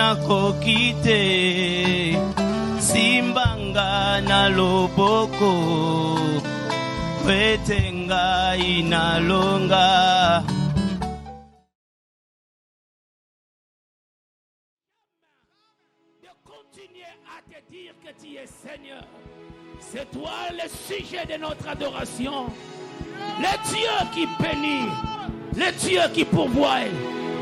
nakokite simbanga na loboko kwetenga inalonga. De continuer à te dire que tu es Seigneur. C'est toi le sujet de notre adoration. Le Dieu qui bénit, le Dieu qui pourvoit,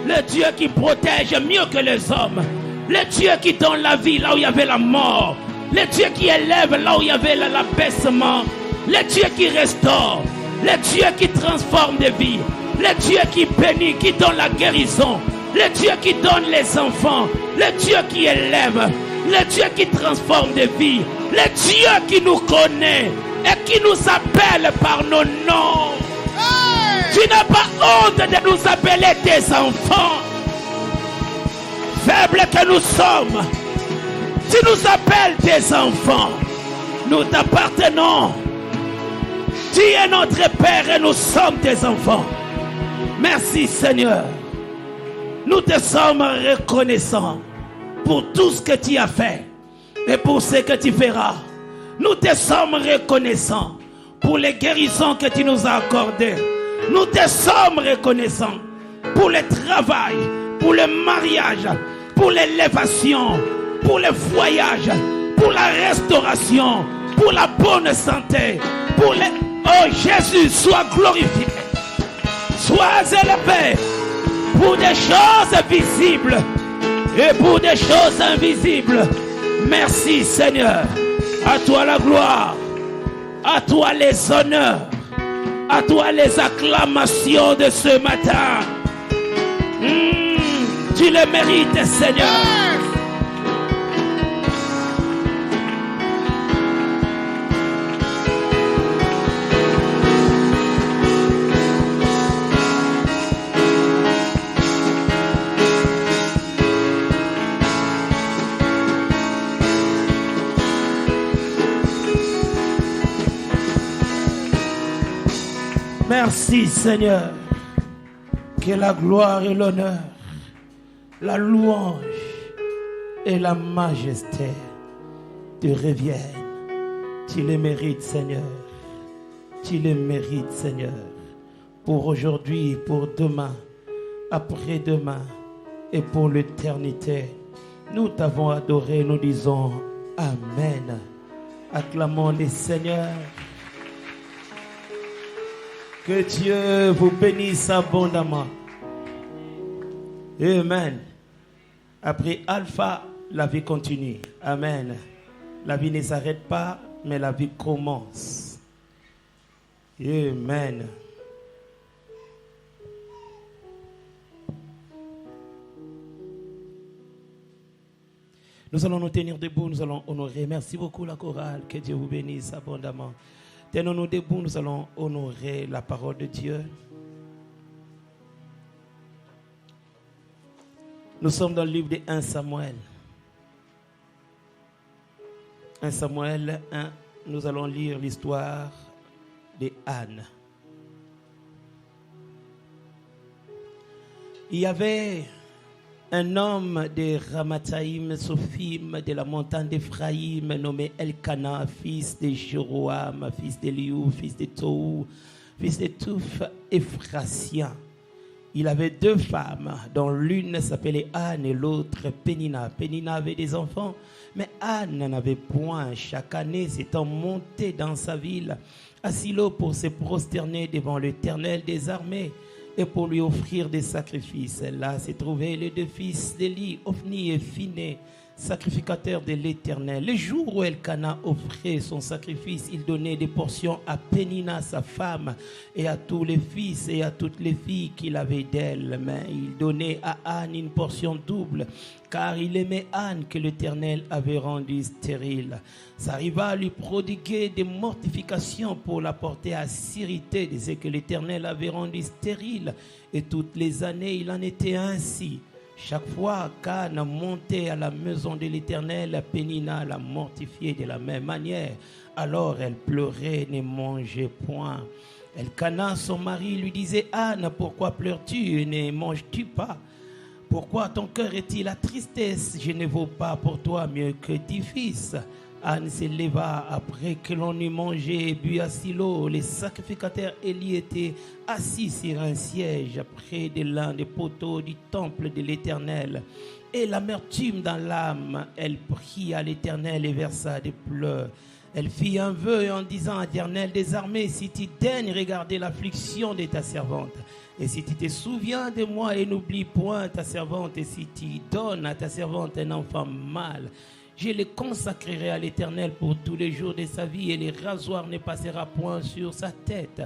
le Dieu qui protège mieux que les hommes, le Dieu qui donne la vie là où il y avait la mort, le Dieu qui élève là où il y avait l'abaissement, le Dieu qui restaure, le Dieu qui transforme des vies, le Dieu qui bénit, qui donne la guérison, le Dieu qui donne les enfants, le Dieu qui élève, le Dieu qui transforme des vies, le Dieu qui nous connaît et qui nous appelle par nos noms. Tu n'as pas honte de nous appeler tes enfants. Faibles que nous sommes, tu nous appelles tes enfants. Nous t'appartenons. Tu es notre Père et nous sommes tes enfants. Merci Seigneur. Nous te sommes reconnaissants pour tout ce que tu as fait et pour ce que tu feras. Nous te sommes reconnaissants pour les guérisons que tu nous as accordées. Nous te sommes reconnaissants pour le travail, pour le mariage, pour l'élévation, pour le voyage, pour la restauration, pour la bonne santé, pour les... Oh Jésus, sois glorifié, sois élevé pour des choses visibles et pour des choses invisibles. Merci Seigneur. À toi la gloire, à toi les honneurs, à toi les acclamations de ce matin. Tu le mérites Seigneur. Merci Seigneur, que la gloire et l'honneur, la louange et la majesté te reviennent. Tu les mérites Seigneur, tu les mérites Seigneur, pour aujourd'hui, pour demain, après-demain et pour l'éternité. Nous t'avons adoré, nous disons Amen. Acclamons les Seigneurs. Que Dieu vous bénisse abondamment. Amen. Après Alpha, la vie continue. Amen. La vie ne s'arrête pas, mais la vie commence. Amen. Nous allons nous tenir debout, nous allons honorer. Merci beaucoup la chorale. Que Dieu vous bénisse abondamment. Tenons-nous debout, nous allons honorer la parole de Dieu. Nous sommes dans le livre de 1 Samuel. 1 Samuel 1, nous allons lire l'histoire de Anne. Il y avait un homme de Ramathaïm, Sophim, de la montagne d'Ephraïm, nommé Elkana, fils de Jéroam, fils d'Eliou, fils de Tohu, fils de Touf, Ephrasien. Il avait deux femmes, dont l'une s'appelait Anne et l'autre Pénina. Pénina avait des enfants, mais Anne n'en avait point. Chaque année, s'étant montée dans sa ville, à Silo pour se prosterner devant l'Éternel des armées, et pour lui offrir des sacrifices. Là se trouvaient les deux fils d'Élie, Ophni et Phiné, sacrificateurs de l'Éternel. Le jour où Elkana offrait son sacrifice, il donnait des portions à Pénina, sa femme, et à tous les fils et à toutes les filles qu'il avait d'elle. Mais il donnait à Anne une portion double, car il aimait Anne que l'Éternel avait rendue stérile. Ça arriva à lui prodiguer des mortifications pour la porter à sérité de ce que l'Éternel avait rendu stérile. Et toutes les années, il en était ainsi. Chaque fois qu'Anne montait à la maison de l'Éternel, Pénina la mortifiait de la même manière. Alors elle pleurait, ne mangeait point. Elkana, son mari, lui disait: Anne, pourquoi pleures-tu et ne manges-tu pas? Pourquoi ton cœur est-il la tristesse? Je ne vaux pas pour toi mieux que 10 fils. Anne se leva après que l'on eut mangé et bu à Silo. Les sacrificateurs Élie étaient assis sur un siège près de l'un des poteaux du temple de l'Éternel. Et l'amertume dans l'âme, elle pria à l'Éternel et versa des pleurs. Elle fit un vœu en disant à l'Éternel des armées, si tu daignes regarder l'affliction de ta servante, et si tu te souviens de moi et n'oublie point ta servante, et si tu donnes à ta servante un enfant mâle, je le consacrerai à l'Éternel pour tous les jours de sa vie, et le rasoir ne passera point sur sa tête.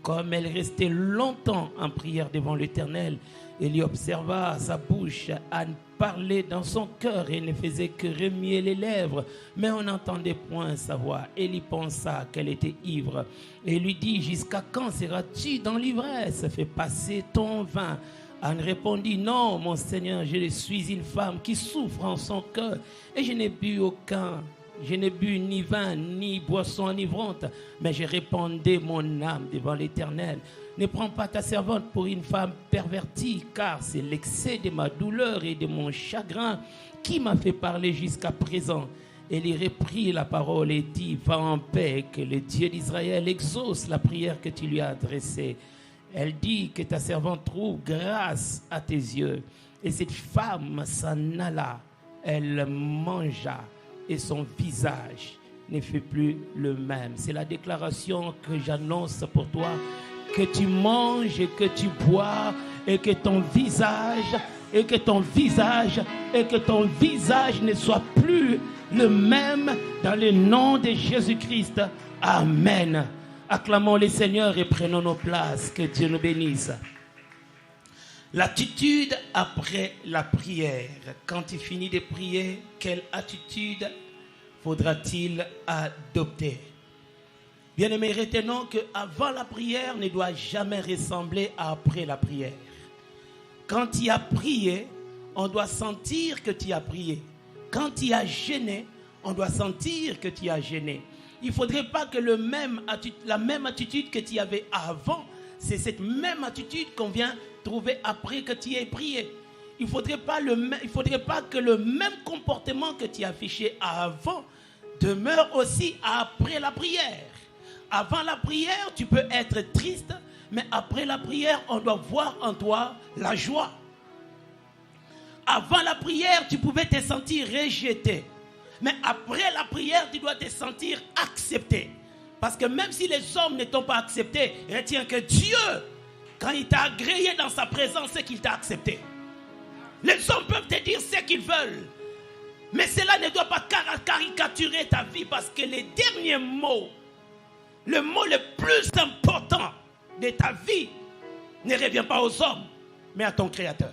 Comme elle restait longtemps en prière devant l'Éternel, elle y observa sa bouche. Anne parlait dans son cœur et ne faisait que remuer les lèvres, mais on n'entendait point sa voix. Elle y pensa qu'elle était ivre et lui dit, jusqu'à quand seras-tu dans l'ivresse? Fais passer ton vin. Anne répondit, non, mon Seigneur, je suis une femme qui souffre en son cœur et je n'ai bu ni vin, ni boisson enivrante, mais j'ai répandu mon âme devant l'Éternel. Ne prends pas ta servante pour une femme pervertie, car c'est l'excès de ma douleur et de mon chagrin qui m'a fait parler jusqu'à présent. Elle y reprit la parole et dit, va en paix, que le Dieu d'Israël exauce la prière que tu lui as adressée. Elle dit que ta servante trouve grâce à tes yeux. Et cette femme s'en alla, elle mangea, et son visage ne fait plus le même. C'est la déclaration que j'annonce pour toi, que tu manges et que tu bois et que ton visage ne soit plus le même dans le nom de Jésus-Christ. Amen. Acclamons le Seigneur et prenons nos places. Que Dieu nous bénisse. L'attitude après la prière. Quand tu finis de prier, quelle attitude faudra-t-il adopter? Bien-aimés, retenons qu'avant la prière ne doit jamais ressembler à après la prière. Quand tu as prié, on doit sentir que tu as prié. Quand tu as jeûné, on doit sentir que tu as jeûné. Il ne faudrait pas que la même attitude que tu avais avant, c'est cette même attitude qu'on vient trouver après que tu aies prié. Il ne faudrait pas que le même comportement que tu as affiché avant demeure aussi après la prière. Avant la prière, tu peux être triste, mais après la prière, on doit voir en toi la joie. Avant la prière, tu pouvais te sentir rejeté. Mais après la prière, tu dois te sentir accepté. Parce que même si les hommes ne t'ont pas accepté, retiens que Dieu, quand il t'a agréé dans sa présence, c'est qu'il t'a accepté. Les hommes peuvent te dire ce qu'ils veulent. Mais cela ne doit pas caricaturer ta vie, parce que les derniers mots, le mot le plus important de ta vie ne revient pas aux hommes, mais à ton Créateur.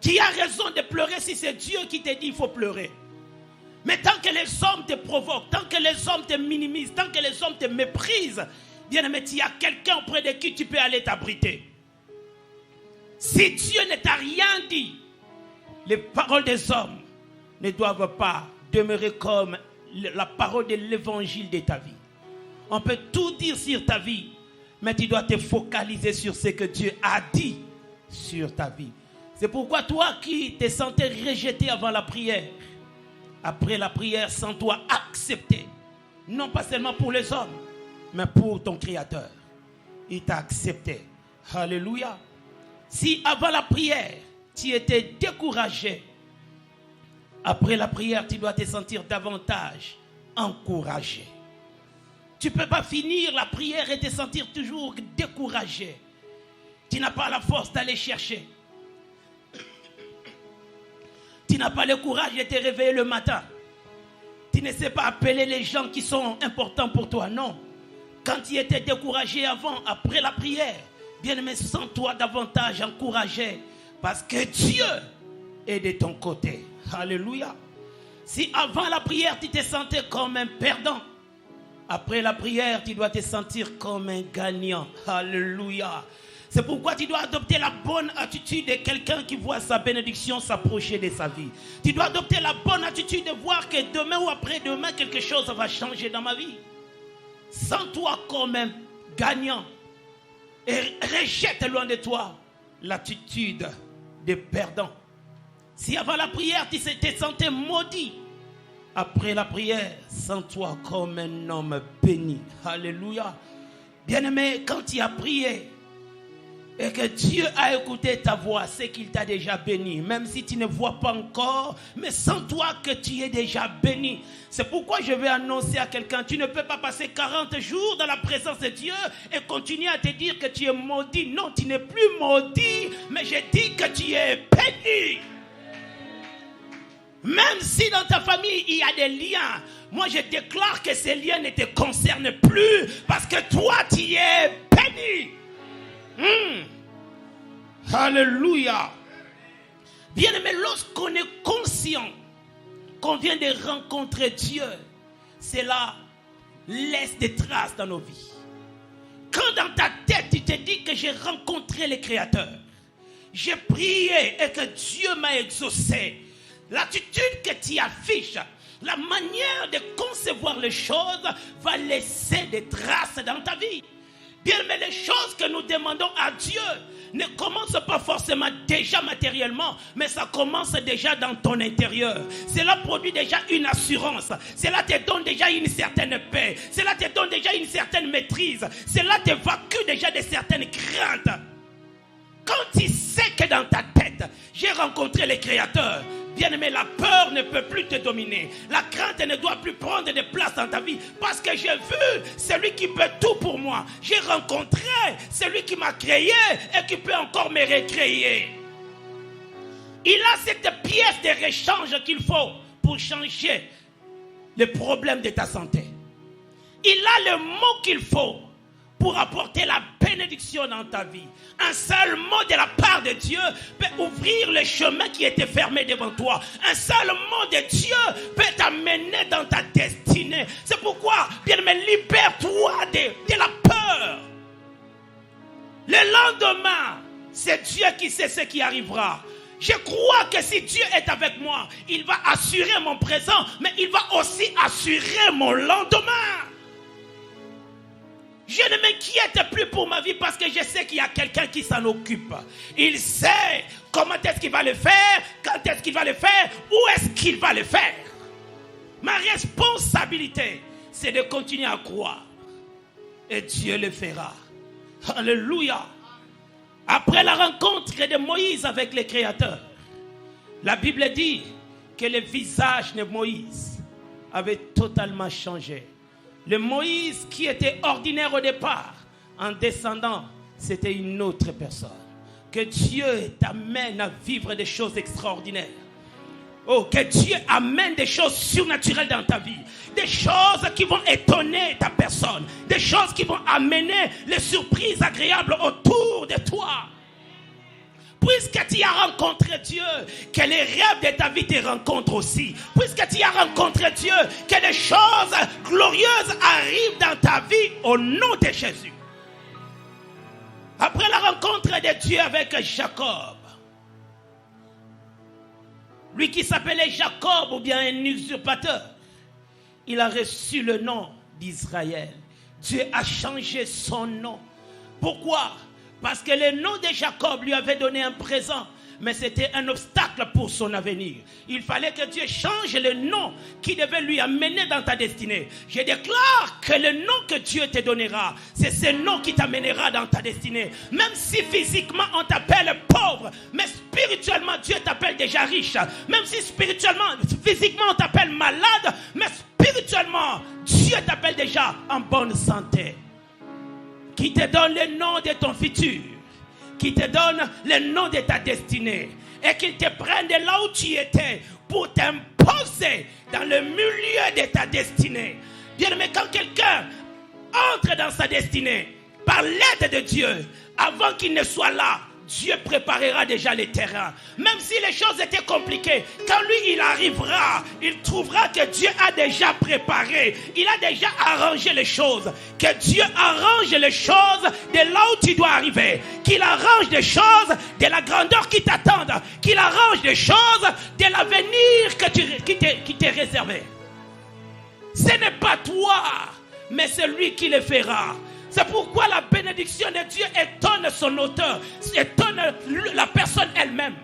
Tu as raison de pleurer si c'est Dieu qui te dit qu'il faut pleurer. Mais tant que les hommes te provoquent, tant que les hommes te minimisent, tant que les hommes te méprisent, bien aimé, il y a quelqu'un auprès de qui tu peux aller t'abriter. Si Dieu ne t'a rien dit, les paroles des hommes ne doivent pas demeurer comme la parole de l'évangile de ta vie. On peut tout dire sur ta vie, mais tu dois te focaliser sur ce que Dieu a dit sur ta vie. C'est pourquoi toi qui te sentais rejeté avant la prière, après la prière, sens-toi accepté. Non pas seulement pour les hommes, mais pour ton Créateur. Il t'a accepté. Alléluia. Si avant la prière, tu étais découragé, après la prière, tu dois te sentir davantage encouragé. Tu ne peux pas finir la prière et te sentir toujours découragé. Tu n'as pas la force d'aller chercher. Tu n'as pas le courage de te réveiller le matin. Tu ne sais pas appeler les gens qui sont importants pour toi. Non. Quand tu étais découragé avant, après la prière, bien-aimé, sens-toi davantage encouragé. Parce que Dieu est de ton côté. Alléluia. Si avant la prière, tu te sentais comme un perdant, après la prière, tu dois te sentir comme un gagnant. Alléluia. C'est pourquoi tu dois adopter la bonne attitude de quelqu'un qui voit sa bénédiction s'approcher de sa vie. Tu dois adopter la bonne attitude de voir que demain ou après-demain, quelque chose va changer dans ma vie. Sens-toi comme un gagnant. Et rejette loin de toi l'attitude de perdants. Si avant la prière, tu te sentais maudit, après la prière, sens-toi comme un homme béni. Alléluia. Bien-aimé, quand tu as prié et que Dieu a écouté ta voix, c'est qu'il t'a déjà béni. Même si tu ne vois pas encore, mais sens-toi que tu es déjà béni. C'est pourquoi je vais annoncer à quelqu'un, tu ne peux pas passer 40 jours dans la présence de Dieu et continuer à te dire que tu es maudit. Non, tu n'es plus maudit, mais je dis que tu es béni. Même si dans ta famille, il y a des liens, moi je déclare que ces liens ne te concernent plus parce que toi, tu es béni. Alléluia. Bien-aimé, lorsqu'on est conscient qu'on vient de rencontrer Dieu, cela laisse des traces dans nos vies. Quand dans ta tête, tu te dis que j'ai rencontré le Créateur, j'ai prié et que Dieu m'a exaucé, l'attitude que tu affiches, la manière de concevoir les choses va laisser des traces dans ta vie. Bien, mais les choses que nous demandons à Dieu ne commencent pas forcément déjà matériellement, mais ça commence déjà dans ton intérieur. Cela produit déjà une assurance. Cela te donne déjà une certaine paix. Cela te donne déjà une certaine maîtrise. Cela t'évacue déjà de certaines craintes. Quand tu sais que dans ta tête, j'ai rencontré le Créateur, bien-aimé, la peur ne peut plus te dominer. La crainte ne doit plus prendre de place dans ta vie. Parce que j'ai vu celui qui peut tout pour moi. J'ai rencontré celui qui m'a créé et qui peut encore me recréer. Il a cette pièce de rechange qu'il faut pour changer le problème de ta santé. Il a le mot qu'il faut pour apporter la bénédiction dans ta vie. Un seul mot de la part de Dieu peut ouvrir le chemin qui était fermé devant toi. Un seul mot de Dieu peut t'amener dans ta destinée. C'est pourquoi, bien-aimé, libère-toi de la peur. Le lendemain, c'est Dieu qui sait ce qui arrivera. Je crois que si Dieu est avec moi, il va assurer mon présent, mais il va aussi assurer mon lendemain. Je ne m'inquiète plus pour ma vie parce que je sais qu'il y a quelqu'un qui s'en occupe. Il sait comment est-ce qu'il va le faire, quand est-ce qu'il va le faire, où est-ce qu'il va le faire. Ma responsabilité, c'est de continuer à croire. Et Dieu le fera. Alléluia. Après la rencontre de Moïse avec le Créateur, la Bible dit que le visage de Moïse avait totalement changé. Le Moïse qui était ordinaire au départ, en descendant, c'était une autre personne. Que Dieu t'amène à vivre des choses extraordinaires. Oh, que Dieu amène des choses surnaturelles dans ta vie. Des choses qui vont étonner ta personne. Des choses qui vont amener les surprises agréables autour de toi. Puisque tu as rencontré Dieu, que les rêves de ta vie te rencontrent aussi. Puisque tu as rencontré Dieu, que des choses glorieuses arrivent dans ta vie au nom de Jésus. Après la rencontre de Dieu avec Jacob, lui qui s'appelait Jacob ou bien un usurpateur, il a reçu le nom d'Israël. Dieu a changé son nom. Pourquoi ? Parce que le nom de Jacob lui avait donné un présent, mais c'était un obstacle pour son avenir. Il fallait que Dieu change le nom qui devait lui amener dans ta destinée. Je déclare que le nom que Dieu te donnera, c'est ce nom qui t'amènera dans ta destinée. Même si physiquement on t'appelle pauvre, mais spirituellement Dieu t'appelle déjà riche. Même si physiquement on t'appelle malade, mais spirituellement Dieu t'appelle déjà en bonne santé. Qui te donne le nom de ton futur, qui te donne le nom de ta destinée, et qu'il te prenne de là où tu étais pour t'imposer dans le milieu de ta destinée. Bien, mais quand quelqu'un entre dans sa destinée par l'aide de Dieu, avant qu'il ne soit là, Dieu préparera déjà les terrains. Même si les choses étaient compliquées, quand lui il arrivera, il trouvera que Dieu a déjà préparé. Il a déjà arrangé les choses. Que Dieu arrange les choses de là où tu dois arriver. Qu'il arrange des choses de la grandeur qui t'attendent. Qu'il arrange des choses de l'avenir qui t'est réservé. Ce n'est pas toi, mais c'est lui qui le fera. C'est pourquoi la bénédiction de Dieu étonne son auteur, étonne la personne elle-même.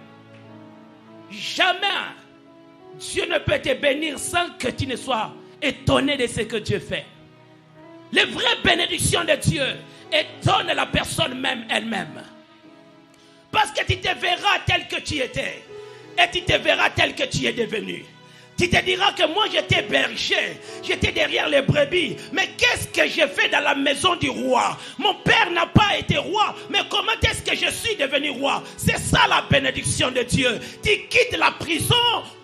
Dieu ne peut te bénir sans que tu ne sois étonné de ce que Dieu fait. Les vraies bénédictions de Dieu étonnent la personne même elle-même. Parce que tu te verras tel que tu étais. Et tu te verras tel que tu es devenu. Tu te diras que moi j'étais berger, j'étais derrière les brebis. Mais qu'est-ce que j'ai fait dans la maison du roi? Mon père n'a pas été roi, mais comment est-ce que je suis devenu roi? C'est ça la bénédiction de Dieu. Tu quittes la prison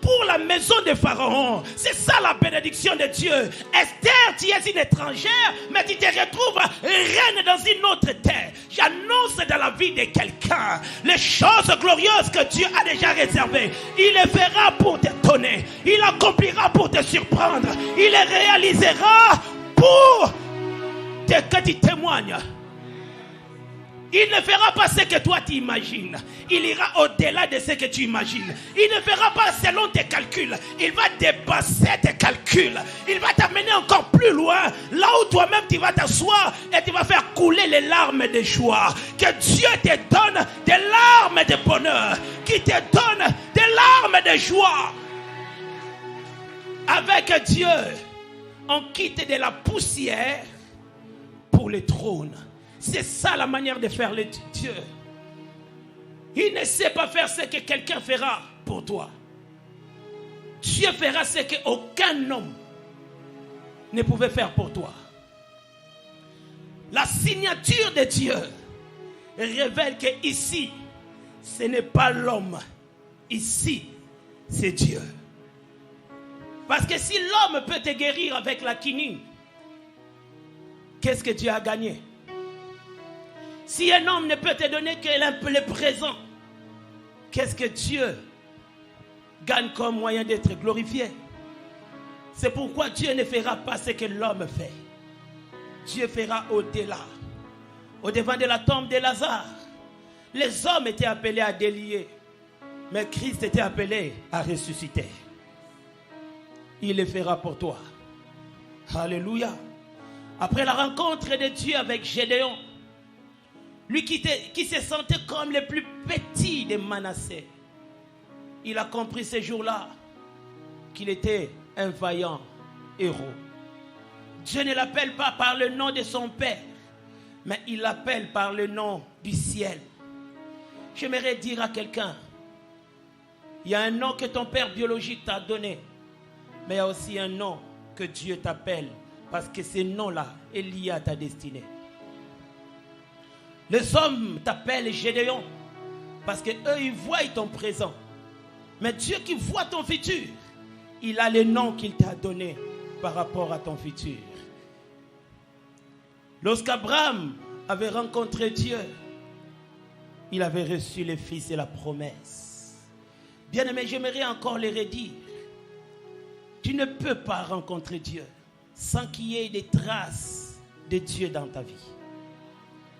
pour la maison de Pharaon. C'est ça la bénédiction de Dieu. Esther, tu es une étrangère, mais tu te retrouves reine dans une autre terre. J'annonce dans la vie de quelqu'un les choses glorieuses que Dieu a déjà réservées. Il les fera pour t'étonner. Il accomplira pour te surprendre. Il les réalisera pour que tu témoignes. Il ne fera pas ce que toi tu imagines. Il ira au-delà de ce que tu imagines. Il ne fera pas selon tes calculs. Il va dépasser tes calculs. Il va t'amener encore plus loin. Là où toi-même tu vas t'asseoir et tu vas faire couler les larmes de joie. Que Dieu te donne des larmes de bonheur. Qu'il te donne des larmes de joie. Avec Dieu, on quitte de la poussière pour le trône. C'est ça la manière de faire le Dieu. Il ne sait pas faire ce que quelqu'un fera pour toi. Dieu fera ce qu'aucun homme ne pouvait faire pour toi. La signature de Dieu révèle que ici, ce n'est pas l'homme. Ici, c'est Dieu. Parce que si l'homme peut te guérir avec la quinine, qu'est-ce que Dieu a gagné? Si un homme ne peut te donner que le présent, qu'est-ce que Dieu gagne comme moyen d'être glorifié? C'est pourquoi Dieu ne fera pas ce que l'homme fait. Dieu fera au-delà. Au-devant de la tombe de Lazare, les hommes étaient appelés à délier, mais Christ était appelé à ressusciter. Il le fera pour toi. Alléluia. Après la rencontre de Dieu avec Gédéon, lui qui se sentait comme le plus petit de Manassé, il a compris ce jour-là qu'il était un vaillant héros. Dieu ne l'appelle pas par le nom de son père, mais il l'appelle par le nom du ciel. J'aimerais dire à quelqu'un, il y a un nom que ton père biologique t'a donné, mais il y a aussi un nom que Dieu t'appelle, parce que ce nom-là est lié à ta destinée. Les hommes t'appellent Gédéon, parce qu'eux, ils voient ton présent. Mais Dieu qui voit ton futur, il a le nom qu'il t'a donné par rapport à ton futur. Lorsqu'Abraham avait rencontré Dieu, il avait reçu le fils et la promesse. Bien aimé, j'aimerais encore le redire. Tu ne peux pas rencontrer Dieu sans qu'il y ait des traces de Dieu dans ta vie.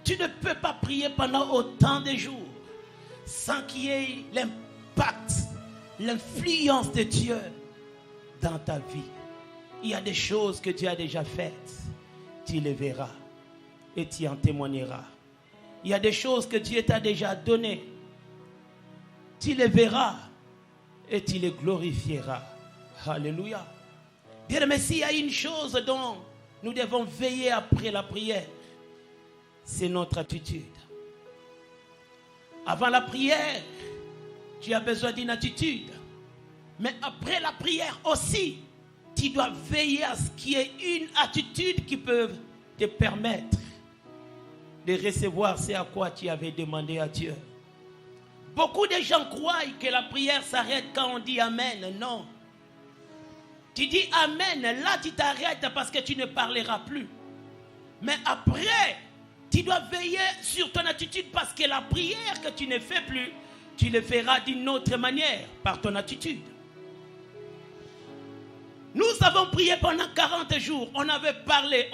Tu ne peux pas prier pendant autant de jours sans qu'il y ait l'impact, l'influence de Dieu dans ta vie. Il y a des choses que Dieu a déjà faites. Tu les verras et tu en témoigneras. Il y a des choses que Dieu t'a déjà données. Tu les verras et tu les glorifieras. Alléluia. Bien, mais s'il y a une chose dont nous devons veiller après la prière, c'est notre attitude. Avant la prière, tu as besoin d'une attitude. Mais après la prière aussi, tu dois veiller à ce qu'il y ait une attitude qui peut te permettre de recevoir ce à quoi tu avais demandé à Dieu. Beaucoup de gens croient que la prière s'arrête quand on dit Amen. Non. Tu dis Amen, là tu t'arrêtes parce que tu ne parleras plus. Mais après, tu dois veiller sur ton attitude parce que la prière que tu ne fais plus, tu le feras d'une autre manière, par ton attitude. Nous avons prié pendant 40 jours. On avait parlé.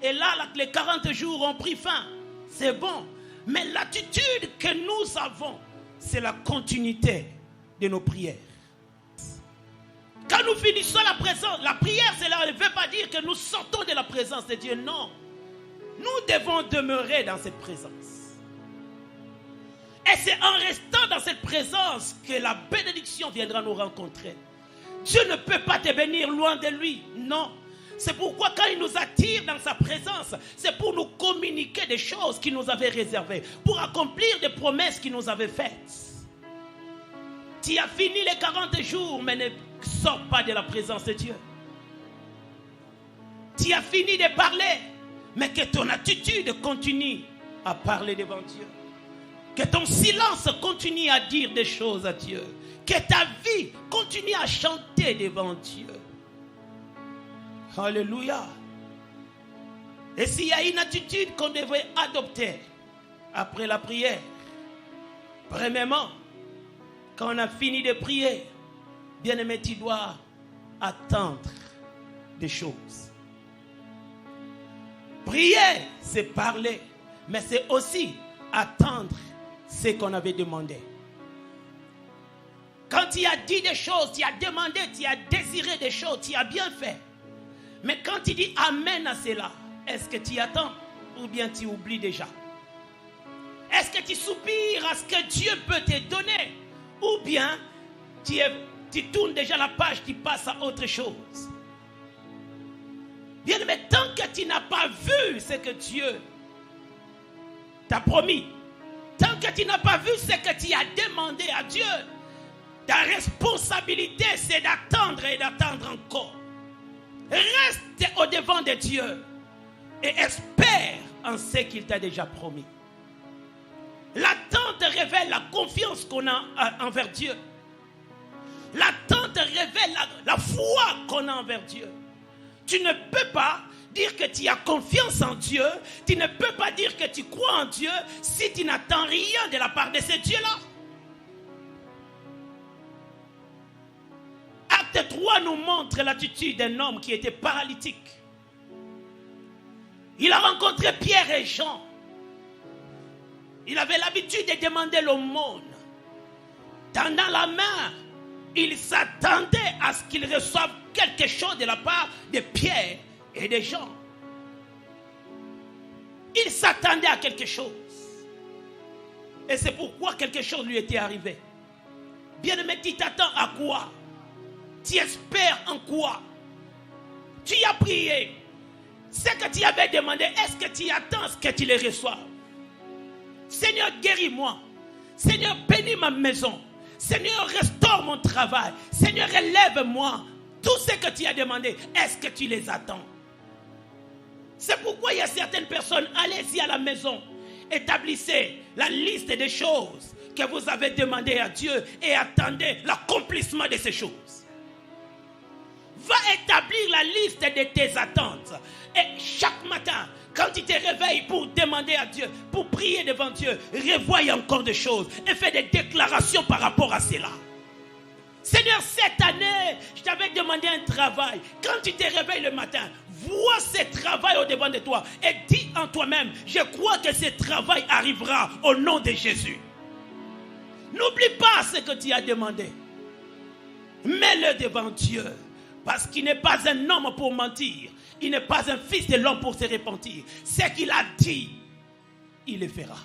Et là, les 40 jours ont pris fin. C'est bon. Mais l'attitude que nous avons, c'est la continuité de nos prières. Quand nous finissons la prière, cela ne veut pas dire que nous sortons de la présence de Dieu. Non. Nous devons demeurer dans cette présence. Et c'est en restant dans cette présence que la bénédiction viendra nous rencontrer. Dieu ne peut pas te bénir loin de lui. Non. C'est pourquoi quand il nous attire dans sa présence, c'est pour nous communiquer des choses qu'il nous avait réservées, pour accomplir des promesses qu'il nous avait faites. Tu as fini les 40 jours, mais ne sors pas de la présence de Dieu. Tu as fini de parler, mais que ton attitude continue à parler devant Dieu. Que ton silence continue à dire des choses à Dieu. Que ta vie continue à chanter devant Dieu. Alléluia. Et s'il y a une attitude qu'on devrait adopter après la prière, premièrement, quand on a fini de prier, bien-aimé, tu dois attendre des choses. Prier, c'est parler, mais c'est aussi attendre ce qu'on avait demandé. Quand tu as dit des choses, tu as demandé, tu as désiré des choses, tu as bien fait. Mais quand tu dis amen à cela, est-ce que tu attends ou bien tu oublies déjà? Est-ce que tu soupires à ce que Dieu peut te donner ou bien tu tournes déjà la page, tu passes à autre chose? Bien, mais tant que tu n'as pas vu ce que Dieu t'a promis, tant que tu n'as pas vu ce que tu as demandé à Dieu, ta responsabilité c'est d'attendre et d'attendre encore. Reste au-devant de Dieu et espère en ce qu'il t'a déjà promis. L'attente révèle la confiance qu'on a envers Dieu. L'attente révèle la foi qu'on a envers Dieu. Tu ne peux pas dire que tu as confiance en Dieu. Tu ne peux pas dire que tu crois en Dieu si tu n'attends rien de la part de ce Dieu-là. Acte 3 nous montre l'attitude d'un homme qui était paralytique. Il a rencontré Pierre et Jean. Il avait l'habitude de demander l'aumône. Tendant la main, il s'attendait à ce qu'il reçoive quelque chose de la part de Pierre et de Jean. Il s'attendait à quelque chose. Et c'est pourquoi quelque chose lui était arrivé. Bien-aimé, tu t'attends à quoi? Tu espères en quoi? Tu as prié. Ce que tu avais demandé, est-ce que tu attends ce que tu les reçois? Seigneur, guéris-moi. Seigneur, bénis ma maison. Seigneur, restaure mon travail. Seigneur, élève-moi. Tout ce que tu as demandé, est-ce que tu les attends? C'est pourquoi il y a certaines personnes, allez-y à la maison, établissez la liste des choses que vous avez demandées à Dieu et attendez l'accomplissement de ces choses. Va établir la liste de tes attentes. Et chaque matin, quand tu te réveilles pour demander à Dieu, pour prier devant Dieu, revois encore des choses et fais des déclarations par rapport à cela. Seigneur, cette année, je t'avais demandé un travail. Quand tu te réveilles le matin, vois ce travail au-devant de toi et dis en toi-même, je crois que ce travail arrivera au nom de Jésus. N'oublie pas ce que tu as demandé. Mets-le devant Dieu. Parce qu'il n'est pas un homme pour mentir. Il n'est pas un fils de l'homme pour se repentir. Ce qu'il a dit, il le fera.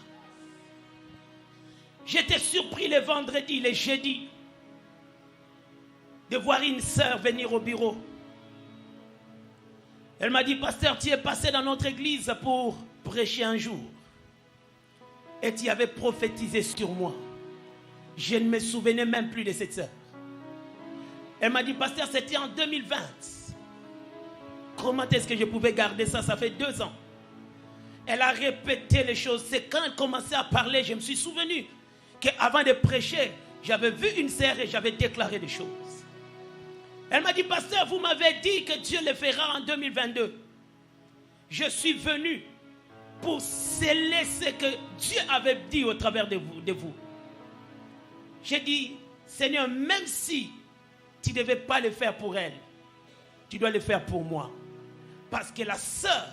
J'étais surpris le vendredi, le jeudi, de voir une sœur venir au bureau. Elle m'a dit, pasteur, tu es passé dans notre église pour prêcher un jour. Et tu avais prophétisé sur moi. Je ne me souvenais même plus de cette sœur. Elle m'a dit, pasteur, c'était en 2020. Comment est-ce que je pouvais garder ça? Ça fait 2 ans. Elle a répété les choses. C'est quand elle commençait à parler, je me suis souvenu qu'avant de prêcher, j'avais vu une sœur et j'avais déclaré des choses. Elle m'a dit, pasteur, vous m'avez dit que Dieu le fera en 2022. Je suis venu pour sceller ce que Dieu avait dit au travers de vous. J'ai dit, Seigneur, même si tu ne devais pas le faire pour elle, tu dois le faire pour moi. Parce que la sœur,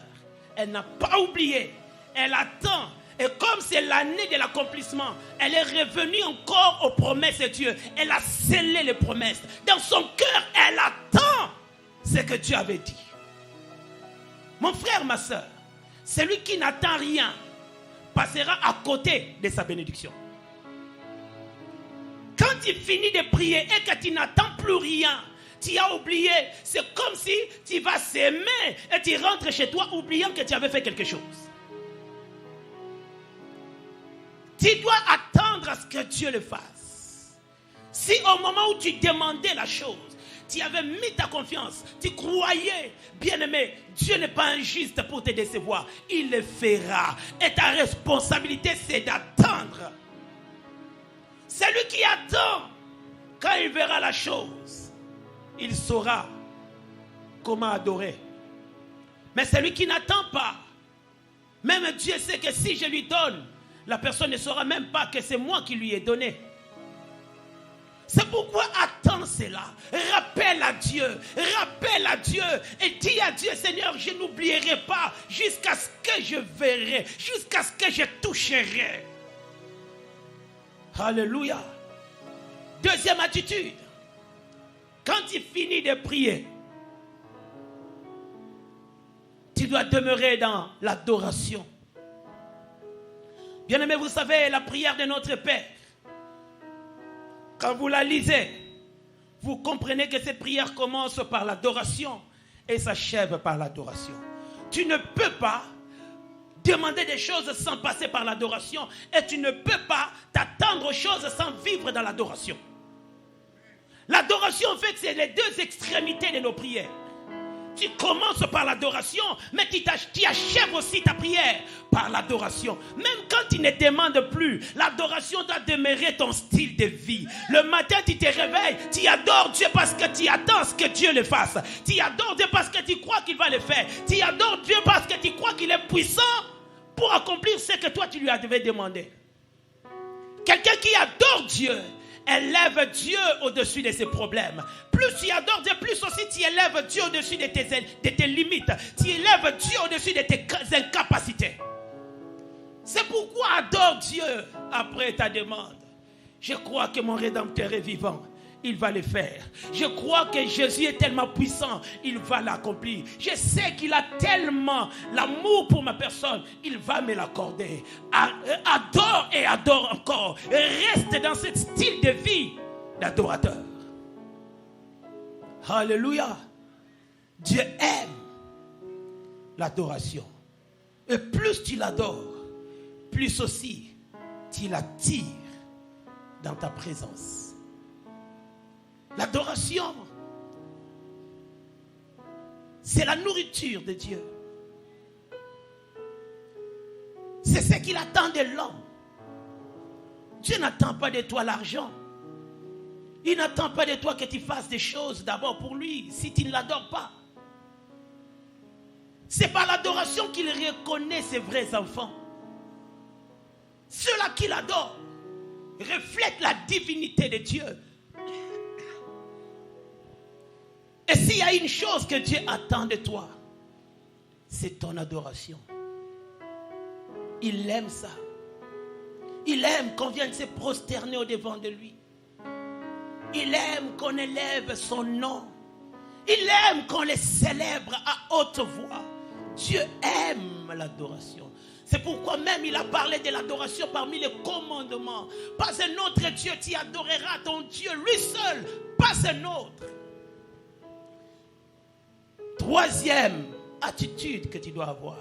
elle n'a pas oublié. Elle attend. Et comme c'est l'année de l'accomplissement, elle est revenue encore aux promesses de Dieu. Elle a scellé les promesses. Dans son cœur, elle attend ce que Dieu avait dit. Mon frère, ma sœur, celui qui n'attend rien passera à côté de sa bénédiction. Quand tu finis de prier et que tu n'attends plus rien, tu as oublié. C'est comme si tu vas s'aimer et tu rentres chez toi oubliant que tu avais fait quelque chose. Tu dois attendre à ce que Dieu le fasse. Si au moment où tu demandais la chose, tu avais mis ta confiance, tu croyais, bien-aimé, Dieu n'est pas injuste pour te décevoir. Il le fera. Et ta responsabilité, c'est d'attendre. Celui qui attend, quand il verra la chose, il saura comment adorer. Mais celui qui n'attend pas, même Dieu sait que si je lui donne, la personne ne saura même pas que c'est moi qui lui ai donné. C'est pourquoi attends cela. Rappelle à Dieu et dis à Dieu, Seigneur, je n'oublierai pas jusqu'à ce que je verrai, jusqu'à ce que je toucherai. Alléluia. Deuxième attitude. Quand tu finis de prier, tu dois demeurer dans l'adoration. Bien-aimés, vous savez, la prière de notre Père, quand vous la lisez, vous comprenez que cette prière commence par l'adoration et s'achève par l'adoration. Tu ne peux pas demander des choses sans passer par l'adoration et tu ne peux pas t'attendre aux choses sans vivre dans l'adoration. L'adoration, en fait, c'est les deux extrémités de nos prières. Tu commences par l'adoration, mais tu achèves aussi ta prière par l'adoration. Même quand tu ne demandes plus, l'adoration doit demeurer ton style de vie. Le matin, tu te réveilles, tu adores Dieu parce que tu attends ce que Dieu le fasse. Tu adores Dieu parce que tu crois qu'il va le faire. Tu adores Dieu parce que tu crois qu'il est puissant pour accomplir ce que toi, tu lui avais demandé. Quelqu'un qui adore Dieu élève Dieu au-dessus de ses problèmes. Plus tu adores Dieu, plus aussi tu élèves Dieu au-dessus de tes limites. Tu élèves Dieu au-dessus de tes incapacités. C'est pourquoi adore Dieu après ta demande. Je crois que mon Rédempteur est vivant. Il va le faire. Je crois que Jésus est tellement puissant, il va l'accomplir. Je sais qu'il a tellement l'amour pour ma personne, il va me l'accorder. Adore et adore encore. Reste dans ce style de vie d'adorateur. Alléluia. Dieu aime l'adoration. Et plus tu l'adores, plus aussi tu l'attires dans ta présence. L'adoration, c'est la nourriture de Dieu. C'est ce qu'il attend de l'homme. Dieu n'attend pas de toi l'argent. Il n'attend pas de toi que tu fasses des choses d'abord pour lui, si tu ne l'adores pas. C'est par l'adoration qu'il reconnaît ses vrais enfants. Ceux-là qui l'adorent reflètent la divinité de Dieu. Et s'il y a une chose que Dieu attend de toi, c'est ton adoration. Il aime ça. Il aime qu'on vienne se prosterner au-devant de lui. Il aime qu'on élève son nom. Il aime qu'on le célèbre à haute voix. Dieu aime l'adoration. C'est pourquoi même il a parlé de l'adoration parmi les commandements. Pas un autre Dieu, tu adoreras ton Dieu, lui seul, pas un autre. Troisième attitude que tu dois avoir.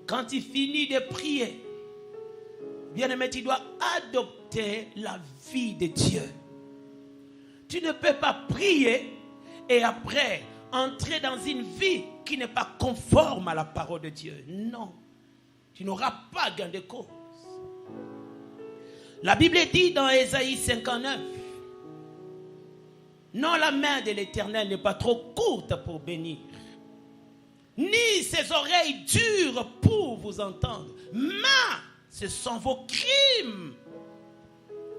Quand tu finis de prier, bien-aimé, tu dois adopter la vie de Dieu. Tu ne peux pas prier et après entrer dans une vie qui n'est pas conforme à la parole de Dieu. Non, tu n'auras pas gain de cause. La Bible dit dans Ésaïe 59, non, la main de l'Éternel n'est pas trop courte pour bénir, ni ses oreilles dures pour vous entendre. Mais ce sont vos crimes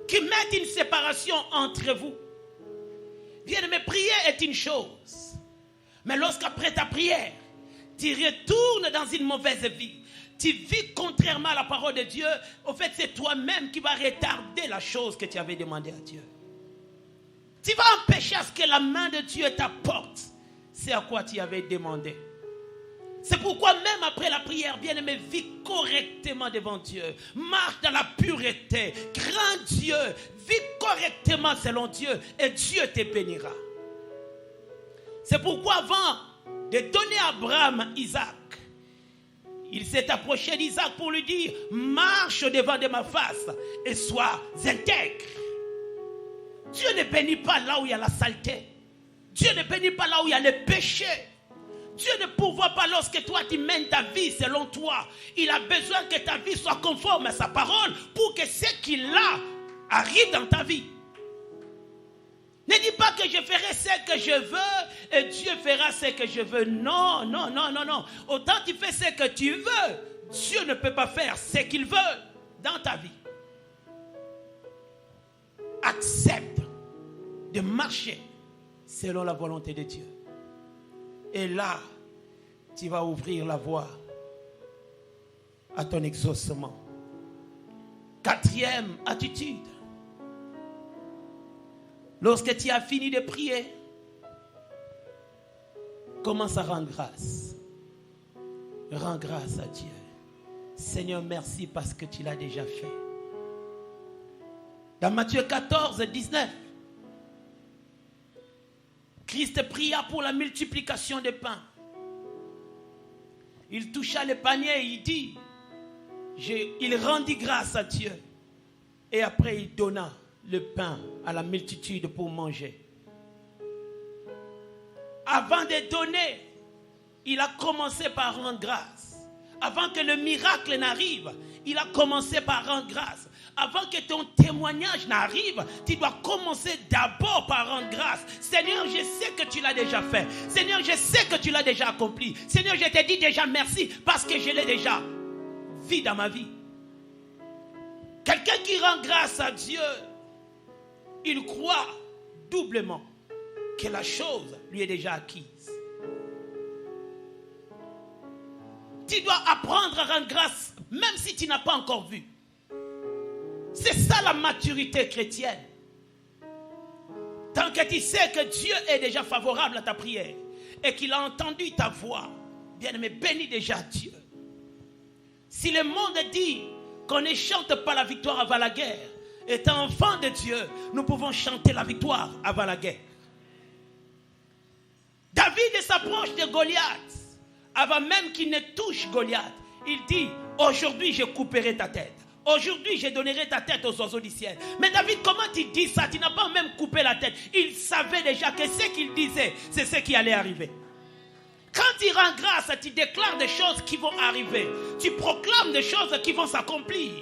qui mettent une séparation entre vous. Bien-aimé, prier est une chose. Mais lorsqu'après ta prière, tu retournes dans une mauvaise vie, tu vis contrairement à la parole de Dieu, au fait, c'est toi-même qui vas retarder la chose que tu avais demandé à Dieu. Tu vas empêcher à ce que la main de Dieu t'apporte ce à quoi tu avais demandé. C'est pourquoi même après la prière, bien-aimé, vis correctement devant Dieu. Marche dans la pureté. Crains Dieu. Vis correctement selon Dieu et Dieu te bénira. C'est pourquoi avant de donner à Abraham Isaac, il s'est approché d'Isaac pour lui dire, marche devant de ma face et sois intègre. Dieu ne bénit pas là où il y a la saleté. Dieu ne bénit pas là où il y a le péché. Dieu ne pourvoit pas lorsque toi tu mènes ta vie selon toi. Il a besoin que ta vie soit conforme à sa parole pour que ce qu'il a arrive dans ta vie. Ne dis pas que je ferai ce que je veux et Dieu fera ce que je veux. Non, non, non, non, non. Autant tu fais ce que tu veux, Dieu ne peut pas faire ce qu'il veut dans ta vie. Accepte de marcher selon la volonté de Dieu. Et là, tu vas ouvrir la voie à ton exaucement. Quatrième attitude. Lorsque tu as fini de prier, commence à rendre grâce. Rends grâce à Dieu. Seigneur, merci parce que tu l'as déjà fait. Dans Matthieu 14, 19, Christ pria pour la multiplication des pains. Il toucha le panier, il dit, il rendit grâce à Dieu. Et après, il donna le pain à la multitude pour manger. Avant de donner, il a commencé par rendre grâce. Avant que le miracle n'arrive, il a commencé par rendre grâce. Avant que ton témoignage n'arrive, tu dois commencer d'abord par rendre grâce. Seigneur, je sais que tu l'as déjà fait. Seigneur, je sais que tu l'as déjà accompli. Seigneur, je te dis déjà merci parce que je l'ai déjà vu dans ma vie. Quelqu'un qui rend grâce à Dieu, il croit doublement que la chose lui est déjà acquise. Tu dois apprendre à rendre grâce même si tu n'as pas encore vu. C'est ça la maturité chrétienne. Tant que tu sais que Dieu est déjà favorable à ta prière et qu'il a entendu ta voix, bien-aimé, bénis déjà Dieu. Si le monde dit qu'on ne chante pas la victoire avant la guerre, étant enfant de Dieu, nous pouvons chanter la victoire avant la guerre. David s'approche de Goliath. Avant même qu'il ne touche Goliath, il dit, aujourd'hui je couperai ta tête. Aujourd'hui, je donnerai ta tête aux oiseaux du ciel. Mais David, comment tu dis ça? Tu n'as pas même coupé la tête. Il savait déjà que ce qu'il disait, c'est ce qui allait arriver. Quand tu rends grâce, tu déclares des choses qui vont arriver. Tu proclames des choses qui vont s'accomplir.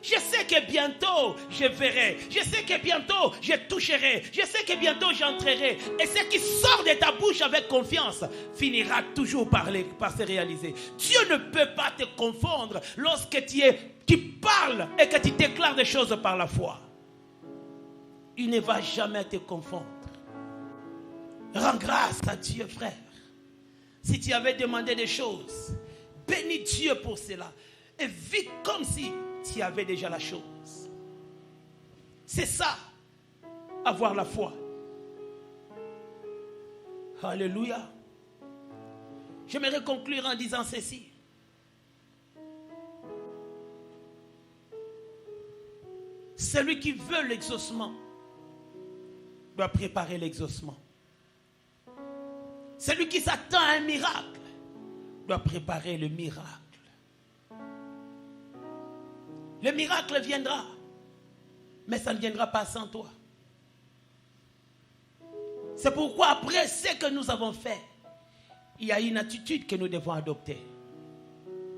Je sais que bientôt, je verrai. Je sais que bientôt, je toucherai. Je sais que bientôt, j'entrerai. Et ce qui sort de ta bouche avec confiance finira toujours par se réaliser. Dieu ne peut pas te confondre lorsque tu parles et que tu déclares des choses par la foi. Il ne va jamais te confondre. Rends grâce à Dieu, frère. Si tu avais demandé des choses, bénis Dieu pour cela. Et vis comme si tu avais déjà la chose. C'est ça, avoir la foi. Alléluia. J'aimerais conclure en disant ceci. Celui qui veut l'exaucement doit préparer l'exaucement. Celui qui s'attend à un miracle doit préparer le miracle. Le miracle viendra, mais ça ne viendra pas sans toi. C'est pourquoi après ce que nous avons fait, il y a une attitude que nous devons adopter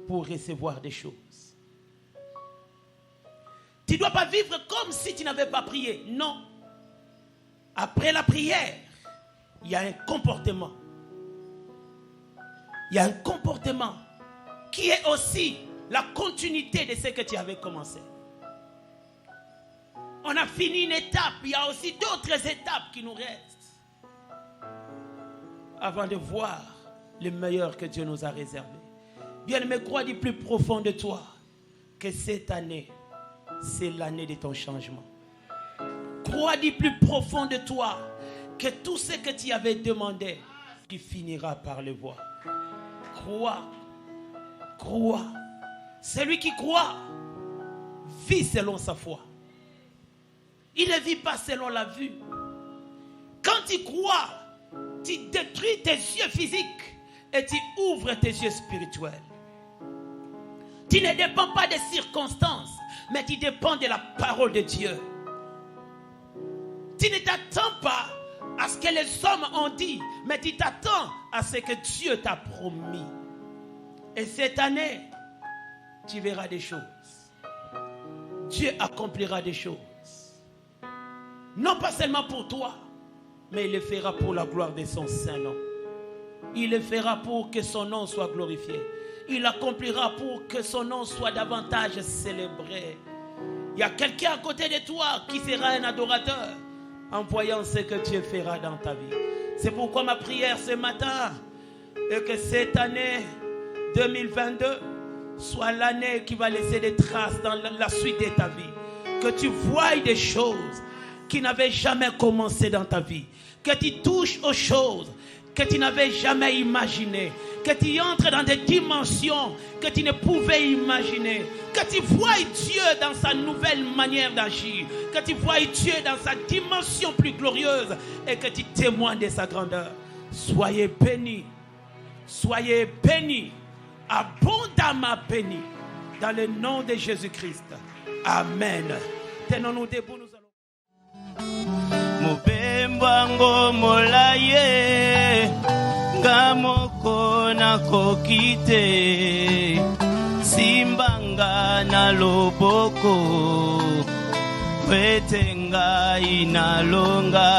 pour recevoir des choses. Tu ne dois pas vivre comme si tu n'avais pas prié. Non. Après la prière, il y a un comportement. Il y a un comportement qui est aussi la continuité de ce que tu avais commencé. On a fini une étape, il y a aussi d'autres étapes qui nous restent avant de voir le meilleur que Dieu nous a réservé. Bien-aimé, crois du plus profond de toi que cette année, c'est l'année de ton changement. Crois du plus profond de toi que tout ce que tu avais demandé, tu finiras par le voir. croit. Celui qui croit vit selon sa foi. Il ne vit pas selon la vue. Quand tu crois, tu détruis tes yeux physiques et tu ouvres tes yeux spirituels. Tu ne dépends pas des circonstances, mais tu dépends de la parole de Dieu. Tu ne t'attends pas à ce que les hommes ont dit, mais tu t'attends à ce que Dieu t'a promis. Et cette année, tu verras des choses. Dieu accomplira des choses. Non pas seulement pour toi, mais il le fera pour la gloire de son Saint-Nom. Il le fera pour que son nom soit glorifié. Il accomplira pour que son nom soit davantage célébré. Il y a quelqu'un à côté de toi qui sera un adorateur en voyant ce que Dieu fera dans ta vie. C'est pourquoi ma prière ce matin est que cette année 2022 soit l'année qui va laisser des traces dans la suite de ta vie. Que tu voies des choses qui n'avaient jamais commencé dans ta vie. Que tu touches aux choses que tu n'avais jamais imaginées. Que tu entres dans des dimensions que tu ne pouvais imaginer. Que tu voies Dieu dans sa nouvelle manière d'agir. Que tu voies Dieu dans sa dimension plus glorieuse. Et que tu témoignes de sa grandeur. Soyez bénis. Soyez bénis. Abondamment bénis. Dans le nom de Jésus-Christ. Amen. Tenons-nous debout, nous allons. Mupembango molaye ngamoko na kokite simbanga na loboko wetenga inalonga